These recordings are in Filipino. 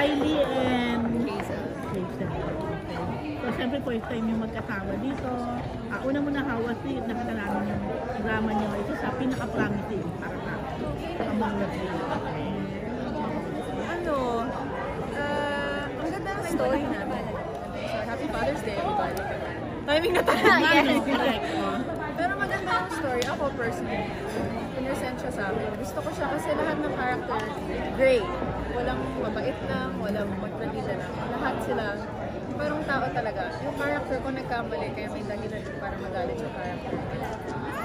Kylie and Hazel. So, siyempre first time yung magkasama dito. Una mo na hawasi, nakita namin yung drama niyo. Ito sa pinaka-promising para sa among the three. Ang ganda ng story namin. So, Happy Father's Day, everybody. Timing na tayo. Yes, correct. Pero maganda yung story. Ako personally, inosent siya sa amin. Gusto ko siya kasi lahat ng character, great. Walang mabait lang, walang magpatida lang. Lahat sila, parang tao talaga. Yung character ko nagkamali, kaya may dahilan para magalit yung character.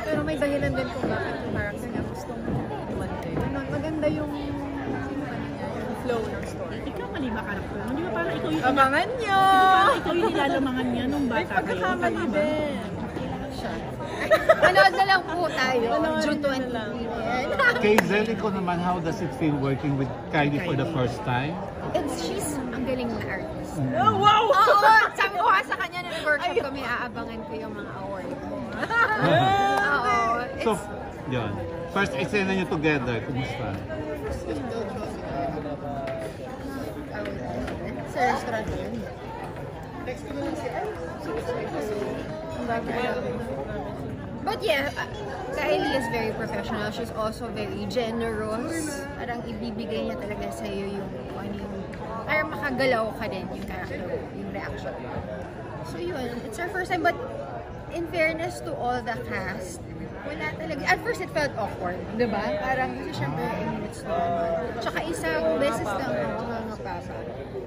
Pero may dahilan din kung bakit yung character niya gustong umante. Maganda yung flow ng story. Ikaw mali ba karakter? Hindi ba parang ikaw yung Abangan nyo! ikaw yung nilalamangan niya nung bata kayo? Pagkakamali din. Siya. Manood na lang po tayo. Manood June na 20. lang. Kay Zel, ikaw naman, how does it feel working with Kylie for the first time? She's ang galing na artist. Oh, wow! Oo, sabi ko nga sa kanya na nag-workshop kami, aabangan ko yung mga award ko. Oo. So, yun. First eksena nyo together, kumusta? Sa restaurant yun. But yeah, Kylie is very professional. She's also very generous. Parang ibibigay niya talaga sa iyo yung ano yung para makagalaw ka din yung character, yung reaction. So yun, it's our first time. But in fairness to all the cast, wala talaga. At first it felt awkward, di ba? Parang kasi syempre minutes to naman. Tsaka isang beses lang ako mga papa.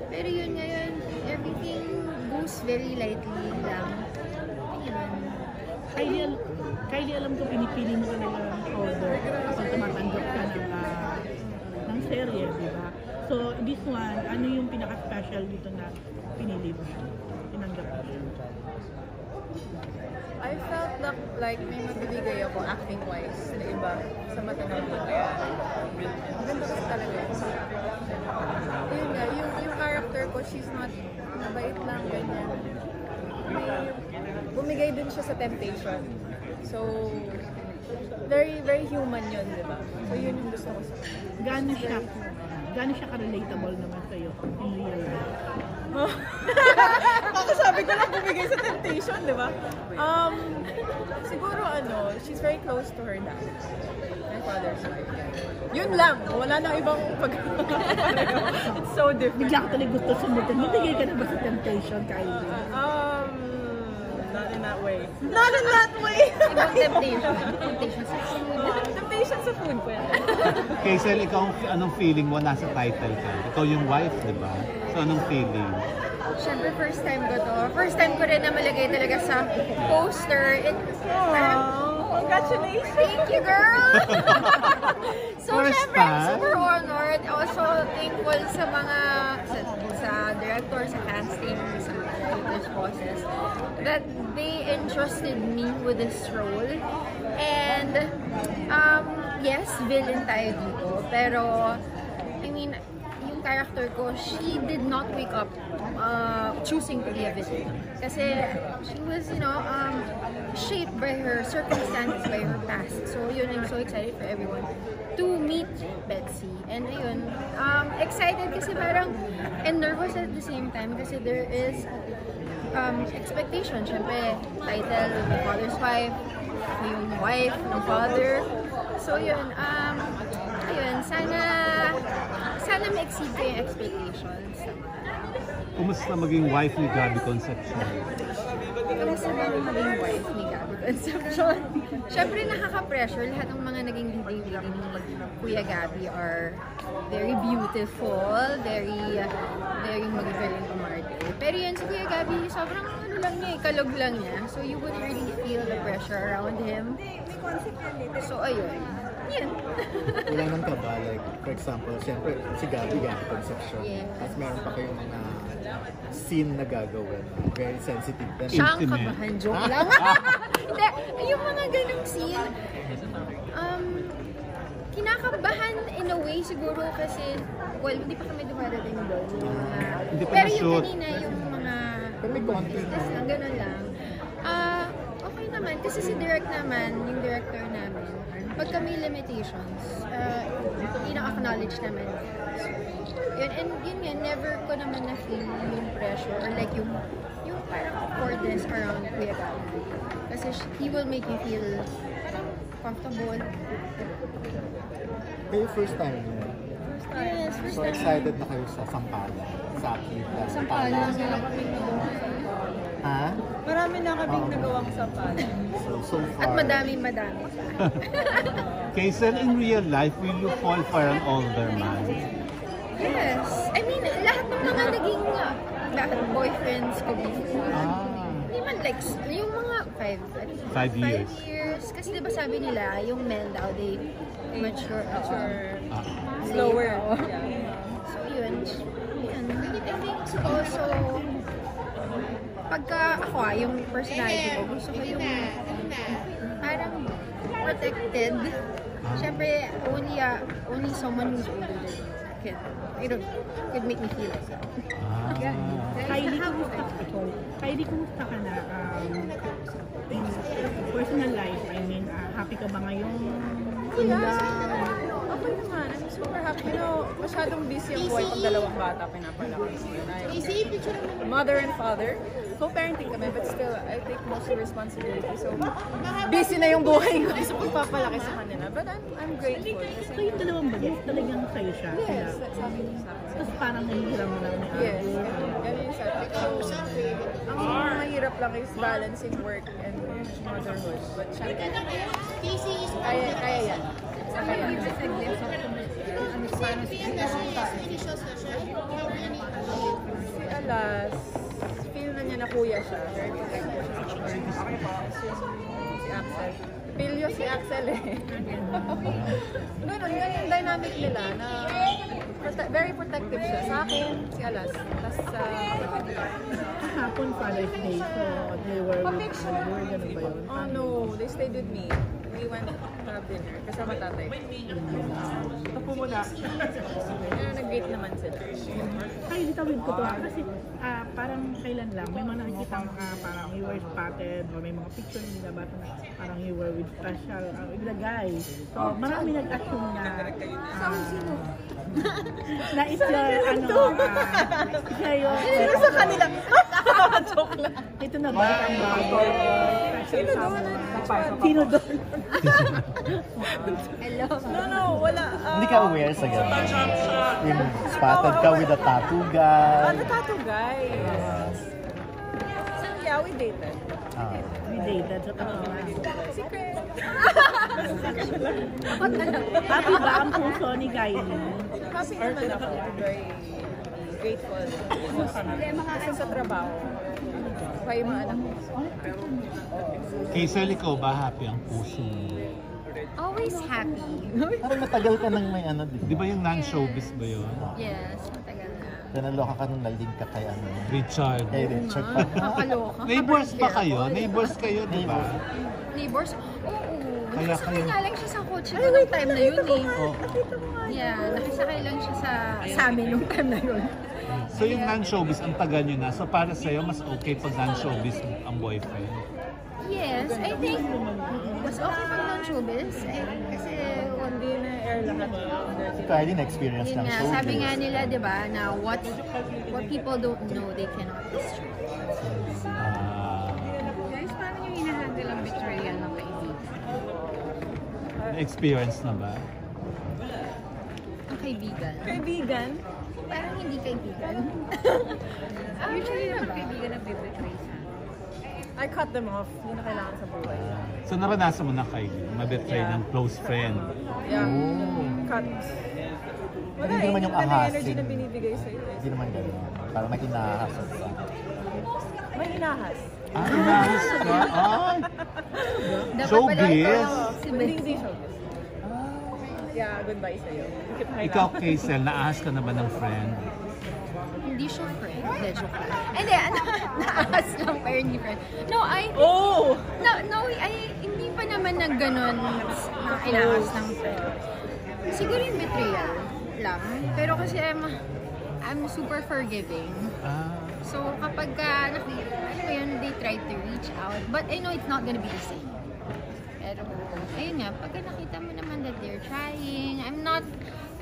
Pero yun ngayon, everything goes very lightly lang. Ayun. Kylie, alam ko pinipili mo talaga ng order kapag tumatanggap ka ng serye, di ba? So, this one, ano yung pinaka-special dito na pinili mo siya? Tinanggap mo siya? I felt like may magbibigay ako acting-wise na iba sa mata ng mga. Maganda kasi talaga. Yun nga, yung character ko, she's not mabait lang, ganyan. Bumigay din siya sa temptation. So, very, very human yun, di ba? So, yun yung gusto ko sa kanya. Gaano siya ka-relatable naman sa'yo in real life? Kakasabi ko lang bumigay sa temptation, di ba? Siguro she's very close to her dad. My father's wife. Yun lang. Wala nang ibang It's so different. Bigla ko talaga gusto sumutin. Nabigay ka na ba sa temptation, Kylie? Not in that way. Not in that way! Ibang temptation. Temptation sa food. Temptation sa food pwede. Kay Zel, ikaw, anong feeling mo? Nasa title ka. Ikaw yung wife, di ba? So, anong feeling? Siyempre, first time ko to. First time ko rin na malagay talaga sa poster. Congratulations! Thank you, girl! So, First syempre, I'm time? super honored. Also, thankful sa mga, sa director, sa casting, sa writers, bosses, that they entrusted me with this role. And, yes, villain tayo dito. Pero, I mean, yung character ko, she did not wake up choosing to be a villain. Kasi she was, shaped by her circumstances, by her past. So yun, I'm so excited for everyone to meet Betsy. And ayun, excited kasi parang, and nervous at the same time kasi there is expectation. Siyempre, title, The Father's Wife, yung wife ng father. So yun, ayun, sana ma-exceed ko yung expectations. Kumusta maging wife ni Gabby Concepcion? Kamusta ba ang maging wife ni Gabby Concepcion? Siyempre nakaka-pressure. Lahat ng mga naging leading ni Kuya Gabby are very beautiful, very magaling umarte. Pero yun, si Kuya Gabby, sobrang lang niya, kalog lang niya. So you would really feel the pressure around him. So ayun. Yan. Wala nang kaba, like, for example, siyempre, si Gabby Concepcion. Yeah. Tapos meron pa kayong mga scene na gagawin. Very sensitive. Siya ang kabahan, joke lang. Hindi, yung mga ganong scene, kinakabahan in a way siguro kasi, well, hindi pa kami dumadating doon. Hindi pa Pero yung na-shoot. kanina, yung mga Pero may content. tas lang, ganun lang. Okay naman, kasi si Direk naman, yung director namin, pagka may limitations, ina-acknowledge naman. So, yun, and yun yan, never ko naman na-feel yung pressure or like yung parang awkwardness around Kuya Gabby. Kasi he will make you feel parang comfortable. Kayo first time niyo. Yes, first So time. excited na kayo sa Sampala. Sa Akita. Sampala. Ha? Marami na kaming nagawang sampal. So far. At madami pa. Kaysel, in real life, will you fall for an older man? Yes. I mean, lahat ng mga naging boyfriends ko before. Hindi man like, yung mga 5 years. 5 years. Kasi diba sabi nila, yung men daw, they mature. Slower. So yun. I think also, pagka ako yung personality ko, gusto ko yung parang protected. Siyempre, only someone who's older than me could make me feel like that. Kylie, kumusta ka na? In personal life, I mean, happy ka ba ngayon? Okay naman. I'm super happy. You know, masyadong busy ang buhay pag dalawang bata pinapalaki. Mother and father. Co-parenting kami, but still, I take most of the responsibility. So, busy na yung buhay ko sa pagpapalaki sa kanila. But I'm grateful. So yung dalawang bagay, talagang sa'yo siya. Yes, that's how it happens. Tapos parang nahihiram mo lang ni Yes, Ate. ganun yung setup. So, ang mahirap lang is balancing work and motherhood. But syempre, kaya yan. Kaya yan. Si Alas, feel na niya na kuya siya. Very protective siya sa si Axel. Pilyo si Axel eh. Ganun yung dynamic nila na very protective siya. Sa akin, si Alas. Tapos sa Kahapon Father's Day, so they were with you, ganun ba yun? oh no, they stayed with me. We went to have dinner kasama tatay. Ito po muna. Nag-date naman sila. Kylie, tawid ko to kasi parang kailan lang, may mga nakikita parang you were spotted or may mga picture nila bata na parang you were with special, with a guy. So marami nag-assume na na is your siya yung Sino sa kanila? Joke lang. ito na ba ang bago? Sino doon? Sino doon? Hello. No, wala. Hindi ka aware sa ganun. Yung spotted ka with a tattoo guy. The tattoo guy. So yeah, we dated. We dated, so parang Secret. happy ba ang puso ni Kylie? Happy naman ako. Very grateful. Kasi sa trabaho. Kaya yung mga anak ko. Kaysel, ikaw ba happy ang puso mo? Always happy. Parang matagal ka nang may ano, Di ba yung non-showbiz ba yun? Yes, matagal na. Kaya naloka ka nung nalink ka kay ano. Richard. Kay Richard pa. Nakakaloka. Neighbors ba kayo? Neighbors kayo, di ba? Neighbors? Oo. Kaya Nakasakay kayo- nga lang siya sa kotse ko nung time na yun eh. Oh. Yeah, nakasakay lang siya sa amin nung time na yun. So yung non-showbiz, ang tagal nyo na. So para sa'yo, mas okay pag non-showbiz ang boyfriend. Yes, I think mas okay pag non-showbiz. Kasi Hindi na air lahat. Si Kylie na-experience yun ng nga, showbiz. sabi nga nila, di ba, na what people don't know, they cannot destroy. Guys, paano nyo hinahandle ang betrayal ng kaibigan? Na-experience na ba? Ang kaibigan. Kaibigan. Parang hindi kaibigan. Usually naman kaibigan nag-betray sa I cut them off. Hindi na kailangan sa buhay. So naranasan mo na Kylie, mabetray ng close friend. Yeah. Cut. Wala Hindi naman yung iba na ahas. energy na binibigay sa'yo. Hindi naman gano'n. Parang may inahasad sa... May inahas. Inahas ka? Ay! Dapat Showbiz? pala ito, si Hindi Betsy. showbiz. Yeah, goodbye sa'yo. Ikaw, Kaysel, naahas ka na ba ng friend? Hindi siya friend. Hindi, joke lang. Hindi, naahas lang pero hindi friend. No, Oh! hindi pa naman na gano'n na inaahas ng friend. Siguro yung betrayal lang. Pero kasi I'm super forgiving. So kapag alam mo yun, they try to reach out. But I know it's not gonna be the same. Pero ayun nga, pag nakita mo naman that they're trying,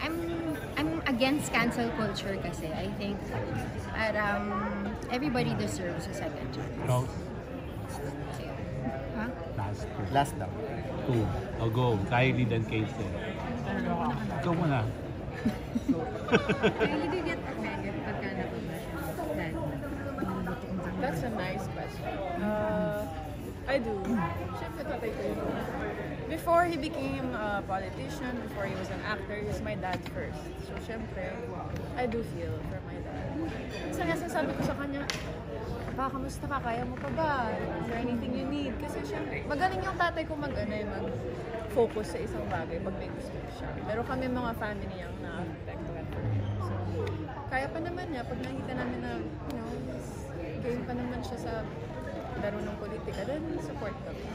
I'm against cancel culture kasi I think everybody deserves a second chance. Go. So, Ha? Last two. Last daw. Two. O go. Kylie then Casey. Ikaw muna. Kylie, do you get offended pagka napabash dad? That's a nice question. I do. Siyempre, tatay ko yun. Before he became a politician, before he was an actor, he was my dad first. So, siyempre, I do feel for my dad. Minsan nga sinasabi ko sa kanya, kamusta ka? Kaya mo pa ba? Is there anything you need? Kasi siyempre, magaling yung tatay ko mag-focus sa isang bagay pag may gusto siya. Pero kami mga family yung na-affected. So, kaya pa naman niya, pag nakita namin na, game pa naman siya sa laro ng politika, then support kami.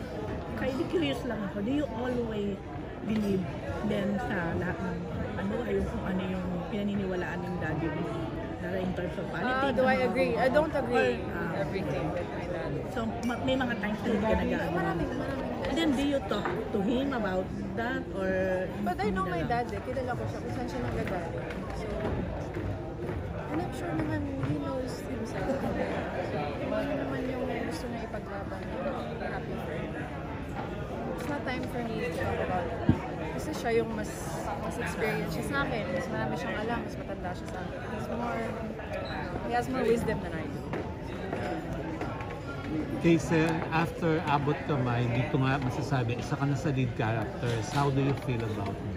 Kylie, curious lang ako. Do you always believe then sa lahat ng kung ano yung pinaniniwalaan ng daddy mo? In terms of politics? Do I agree? I don't agree with everything with my dad. So, may mga times na hindi ka nag-agree. Maraming. And then, do you talk to him about that? Or But I know my dad kilala ko siya kung saan siya nagagaling. So, and I'm sure naman he knows himself. So, ano naman yung gusto niya ipaglaban niya. Happy for him. It's not time for me to talk about it. Kasi siya yung mas experience siya sa akin. Mas marami siyang alam. Mas matanda siya sa akin. He has more wisdom than I do. Casey, after Abot Kamay, dito nga masasabi, isa ka na sa lead characters. How do you feel about it?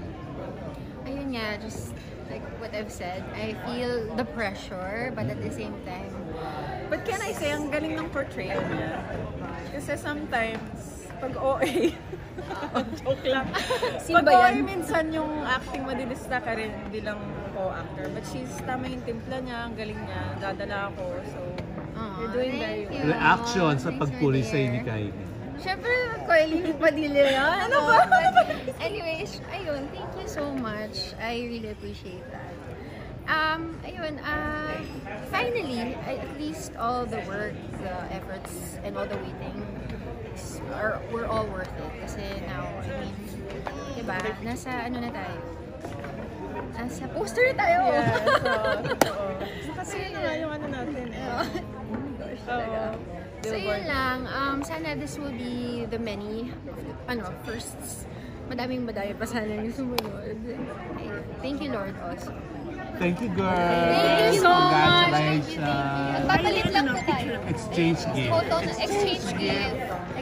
ayun nga, just like what I've said, I feel the pressure, but at the same time, But can I say, ang galing ng portrayal niya. Kasi sometimes, pag OA, joke lang. Sino Pag ba OA, yan? minsan yung acting madilista ka rin bilang co-actor. But tama yung timpla niya, ang galing niya, dadala ako. So, you're doing very thank well. you. Reaction sa Thanks, pagpuri my sa ni dear. Kylie. Siyempre, Kylie Padilla yan. Ano ba? Anyways, ayun, thank you so much. I really appreciate that. Finally, at least all the work, the efforts, and all the waiting were all worth it. Kasi now, I mean, diba, nasa ano na tayo? Nasa poster na tayo! Yeah, so, totoo. Kasi yun nga yung ano natin eh. So yun lang, sana this will be the many firsts. Madami pa sana yung sumunod. Thank you, Lord, also. Thank you, girl. Thank you so much. Congratulations. Magpapalit lang po tayo. Exchange gift. Photos, exchange gift.